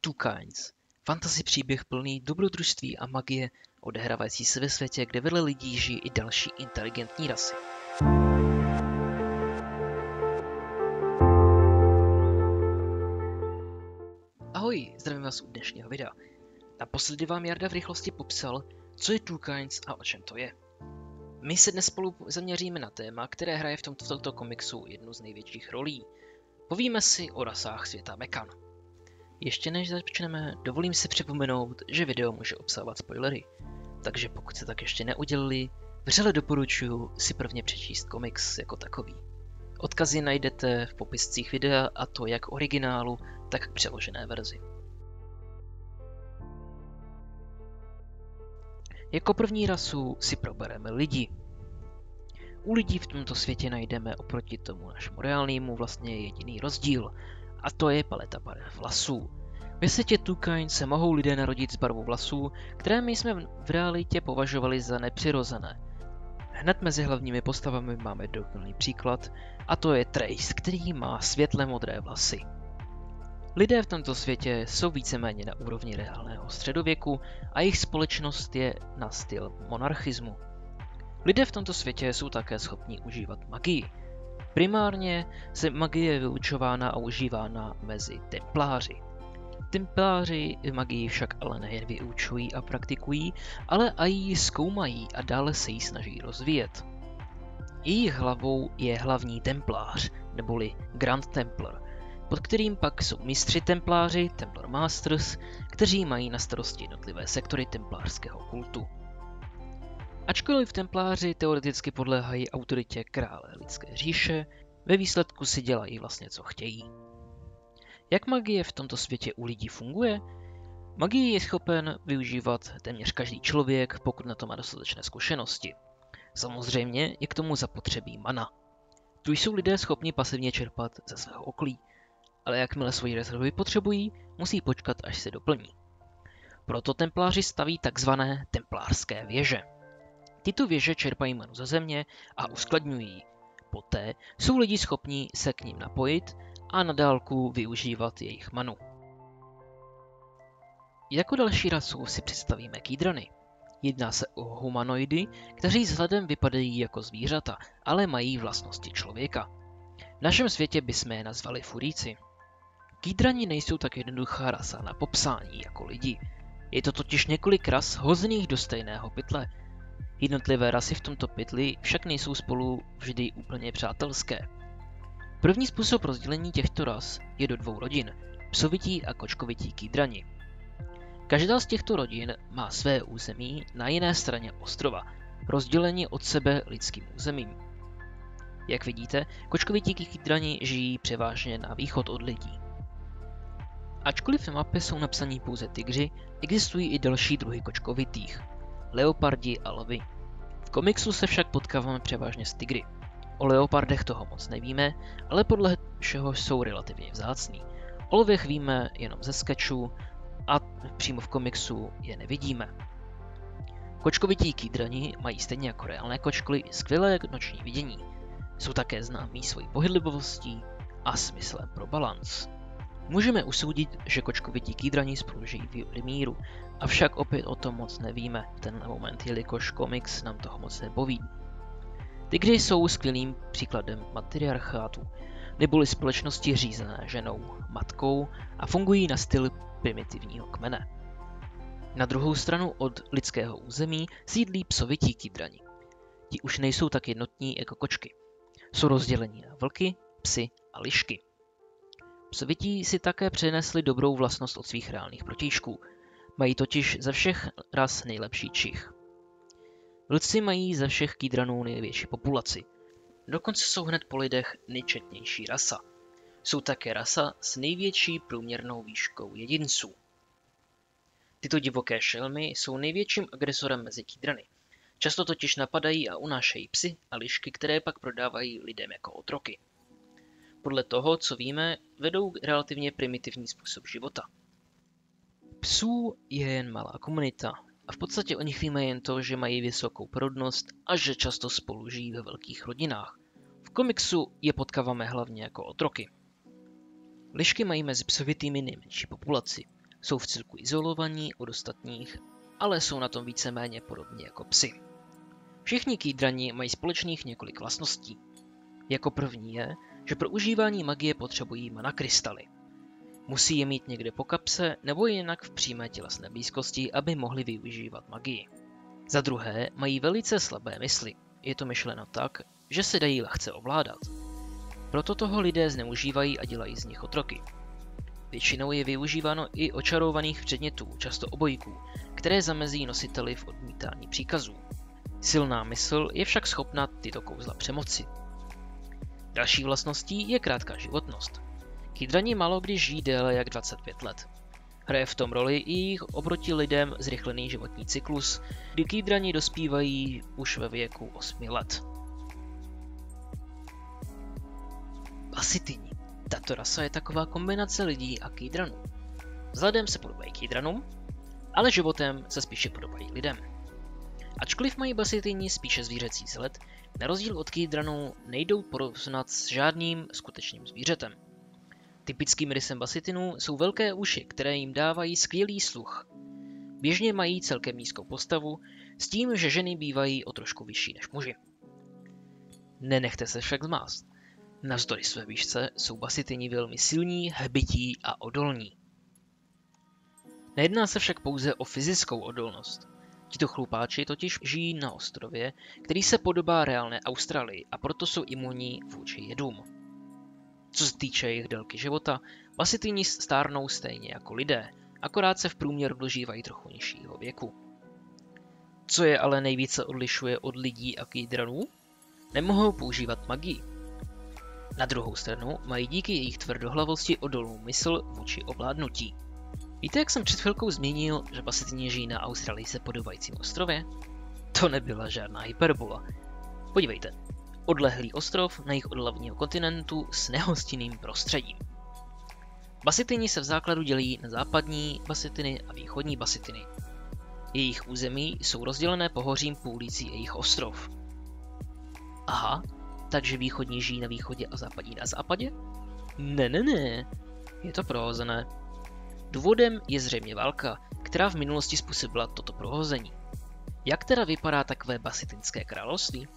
Two Kinds. Fantasy příběh plný dobrodružství a magie, odehrávající se ve světě, kde vedle lidí žijí i další inteligentní rasy. Ahoj, zdravím vás u dnešního videa. Naposledy vám Jarda v rychlosti popsal, co je Two Kinds a o čem to je. My se dnes spolu zaměříme na téma, které hraje v tomto komiksu jednu z největších rolí. Povíme si o rasách světa Mekan. Ještě než začneme, dovolím si připomenout, že video může obsahovat spoilery, takže pokud se tak ještě neudělali, vřele doporučuji si prvně přečíst komiks jako takový. Odkazy najdete v popiscích videa, a to jak originálu, tak k přeložené verzi. Jako první rasu si probereme lidi. U lidí v tomto světě najdeme oproti tomu našemu reálnému vlastně jediný rozdíl, a to je paleta barev vlasů. Ve světě Two Kinds se mohou lidé narodit s barvou vlasů, které my jsme v realitě považovali za nepřirozené. Hned mezi hlavními postavami máme dokonalý příklad, a to je Trace, který má světle modré vlasy. Lidé v tomto světě jsou víceméně na úrovni reálného středověku a jejich společnost je na styl monarchismu. Lidé v tomto světě jsou také schopni užívat magii. Primárně se magie je vyučována a užívána mezi templáři. Templáři magii však ale nejen vyučují a praktikují, ale i ji zkoumají a dále se ji snaží rozvíjet. Jejich hlavou je hlavní templář, neboli Grand Templar, pod kterým pak jsou mistři templáři, Templar Masters, kteří mají na starosti jednotlivé sektory templářského kultu. Ačkoliv templáři teoreticky podléhají autoritě krále lidské říše, ve výsledku si dělají vlastně co chtějí. Jak magie v tomto světě u lidí funguje? Magii je schopen využívat téměř každý člověk, pokud na to má dostatečné zkušenosti. Samozřejmě je k tomu zapotřebí mana. Tu jsou lidé schopni pasivně čerpat ze svého okolí, ale jakmile svoji rezervy potřebují, musí počkat, až se doplní. Proto templáři staví takzvané templářské věže. Tyto věže čerpají manu ze země a uskladňují ji. Poté jsou lidi schopni se k ním napojit a na dálku využívat jejich manu. Jako další rasu si představíme Kýdrany. Jedná se o humanoidy, kteří vzhledem vypadají jako zvířata, ale mají vlastnosti člověka. V našem světě bychom je nazvali furíci. Kýdrani nejsou tak jednoduchá rasa na popsání jako lidi. Je to totiž několik ras hozených do stejného pytle. Jednotlivé rasy v tomto pytli však nejsou spolu vždy úplně přátelské. První způsob rozdělení těchto ras je do dvou rodin, psovití a kočkovití kýdrani. Každá z těchto rodin má své území na jiné straně ostrova, rozdělení od sebe lidským územím. Jak vidíte, kočkovití kýdrani žijí převážně na východ od lidí. Ačkoliv na mapě jsou napsaní pouze tygři, existují i další druhy kočkovitých, leopardi a lvy. V komiksu se však potkáváme převážně s tygry. O leopardech toho moc nevíme, ale podle všeho jsou relativně vzácní. O lvech víme jenom ze sketchů a přímo v komiksu je nevidíme. Kočkovití kýdrani mají stejně jako reálné kočkoly skvělé noční vidění. Jsou také známí svojí pohydlivostí a smyslem pro balanc. Můžeme usoudit, že kočkovití kýdrani spolu žijí v míru, avšak opět o tom moc nevíme v tenhle moment, jelikož komiks nám toho moc nepoví. Tygři jsou skvělým příkladem matriarchátu, neboli společnosti řízené ženou, matkou a fungují na styl primitivního kmene. Na druhou stranu od lidského území sídlí psovití kýdrani. Ti už nejsou tak jednotní jako kočky. Jsou rozdělení na vlky, psy a lišky. Psovití si také přenesli dobrou vlastnost od svých reálných protějšků. Mají totiž ze všech ras nejlepší čich. Vlci mají ze všech kýdranů největší populaci. Dokonce jsou hned po lidech nejčetnější rasa. Jsou také rasa s největší průměrnou výškou jedinců. Tyto divoké šelmy jsou největším agresorem mezi kýdrany. Často totiž napadají a unášejí psy a lišky, které pak prodávají lidem jako otroky. Podle toho, co víme, vedou relativně primitivní způsob života. Psů je jen malá komunita a v podstatě o nich víme jen to, že mají vysokou porodnost a že často spolu žijí ve velkých rodinách. V komiksu je potkáváme hlavně jako otroky. Lišky mají mezi psovitými nejmenší populaci. Jsou vcelku izolovaní od ostatních, ale jsou na tom víceméně podobně jako psi. Všichni kýdrani mají společných několik vlastností. Jako první je, že pro užívání magie potřebují mana krystaly. Musí je mít někde po kapse nebo jinak v přímé tělesné blízkosti, aby mohli využívat magii. Za druhé mají velice slabé mysli. Je to myšleno tak, že se dají lehce ovládat. Proto toho lidé zneužívají a dělají z nich otroky. Většinou je využíváno i očarovaných předmětů, často obojků, které zamezí nositeli v odmítání příkazů. Silná mysl je však schopna tyto kouzla přemoci. Další vlastností je krátká životnost. Kydrani málo kdy žijí déle jak 25 let. Hraje v tom roli i jejich oproti lidem zrychlený životní cyklus, kdy kydrani dospívají už ve věku 8 let. Basityni. Tato rasa je taková kombinace lidí a kydranů. Vzhledem se podobají kydranům, ale životem se spíše podobají lidem. Ačkoliv mají basityni spíše zvířecí vzhled, na rozdíl od kydranů nejdou porovnat s žádným skutečným zvířetem. Typickým rysem basitynů jsou velké uši, které jim dávají skvělý sluch. Běžně mají celkem nízkou postavu, s tím, že ženy bývají o trošku vyšší než muži. Nenechte se však zmást. Navzdory své výšce jsou basityni velmi silní, hbití a odolní. Nejedná se však pouze o fyzickou odolnost. Tito chlupáči totiž žijí na ostrově, který se podobá reálné Austrálii a proto jsou imunní vůči jedům. Co se týče jejich délky života, basityni stárnou stejně jako lidé, akorát se v průměru dožívají trochu nižšího věku. Co je ale nejvíce odlišuje od lidí a kydranů? Nemohou používat magii. Na druhou stranu mají díky jejich tvrdohlavosti odolnou mysl vůči ovládnutí. Víte, jak jsem před chvilkou zmínil, že basityni žijí na Austrálii se podobajícím ostrově? To nebyla žádná hyperbola. Podívejte, odlehlý ostrov na jih od hlavního kontinentu s nehostinným prostředím. Basityni se v základu dělí na západní basityny a východní basityny. Jejich území jsou rozdělené pohořím půlící jejich ostrov. Aha, takže východní žijí na východě a západní na západě? Ne, je to prohozené. Důvodem je zřejmě válka, která v minulosti způsobila toto prohození. Jak teda vypadá takové basitynské království?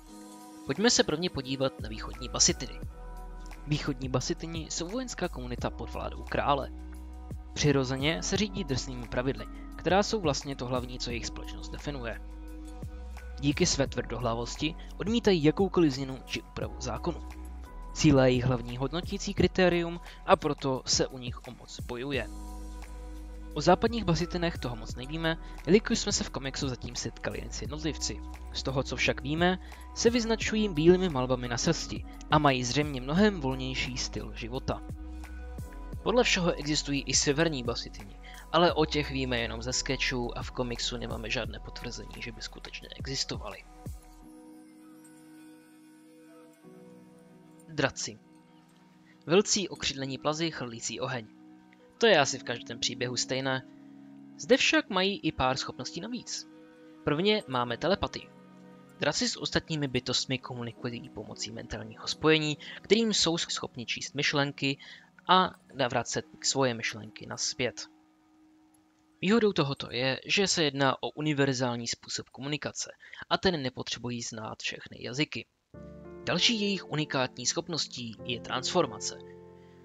Pojďme se prvně podívat na východní basityny. Východní basityni jsou vojenská komunita pod vládou krále. Přirozeně se řídí drsnými pravidly, která jsou vlastně to hlavní, co jejich společnost definuje. Díky své tvrdohlavosti odmítají jakoukoliv změnu či úpravu zákonu. Síla je jejich hlavní hodnotící kritérium a proto se u nich o moc bojuje. O západních basitynech toho moc nevíme, jelikož jsme se v komiksu zatím setkali jen s jednotlivci. Z toho, co však víme, se vyznačují bílými malbami na srsti a mají zřejmě mnohem volnější styl života. Podle všeho existují i severní basityni, ale o těch víme jenom ze sketchů a v komiksu nemáme žádné potvrzení, že by skutečně existovaly. Draci. Velcí okřídlení plazy chrlící oheň. To je asi v každém příběhu stejné. Zde však mají i pár schopností navíc. Prvně máme telepatii. Draci s ostatními bytostmi komunikují pomocí mentálního spojení, kterým jsou schopni číst myšlenky a navracet svoje myšlenky nazpět. Výhodou tohoto je, že se jedná o univerzální způsob komunikace a ten nepotřebují znát všechny jazyky. Další jejich unikátní schopností je transformace.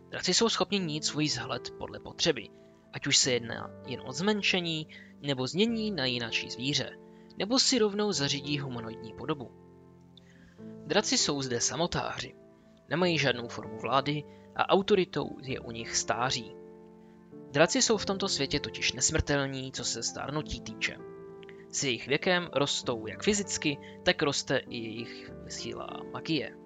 Draci jsou schopni měnit svůj vzhled podle potřeby, ať už se jedná jen o zmenšení, nebo změní na jináčí zvíře, nebo si rovnou zařídí humanoidní podobu. Draci jsou zde samotáři, nemají žádnou formu vlády a autoritou je u nich stáří. Draci jsou v tomto světě totiž nesmrtelní, co se stárnutí týče. S jejich věkem rostou jak fyzicky, tak roste i jejich síla a magie.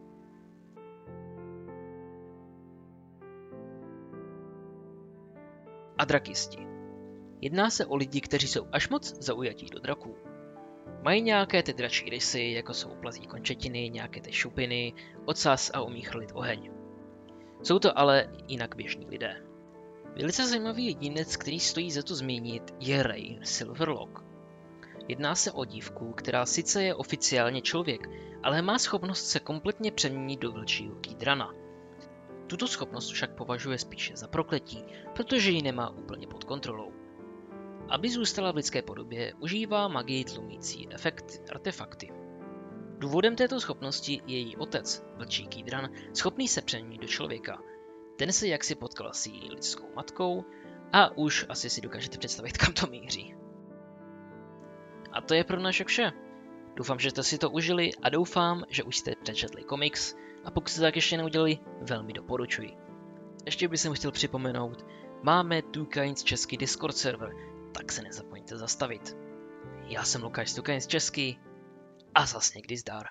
A drakisti. Jedná se o lidi, kteří jsou až moc zaujatí do draků. Mají nějaké ty dračí rysy, jako jsou plazí končetiny, nějaké ty šupiny, ocas a umí chrlit oheň. Jsou to ale jinak běžní lidé. Velice zajímavý jedinec, který stojí za to zmínit, je Rain Silverlock. Jedná se o dívku, která sice je oficiálně člověk, ale má schopnost se kompletně přeměnit do vlčího kydrana. Tuto schopnost však považuje spíše za prokletí, protože ji nemá úplně pod kontrolou. Aby zůstala v lidské podobě, užívá magii tlumící artefakty. Důvodem této schopnosti je její otec, vlčí Kýdran, schopný se přeměnit do člověka. Ten se jaksi potkal s její lidskou matkou a už asi si dokážete představit, kam to míří. A to je pro dnešek vše. Doufám, že jste si to užili a doufám, že už jste přečetli komiks a pokud jste tak ještě neudělali, velmi doporučuji. Ještě bych si chtěl připomenout, máme Two Kinds český Discord server, tak se nezapomeňte zastavit. Já jsem Lukáš z Two Kinds český a zas někdy zdar.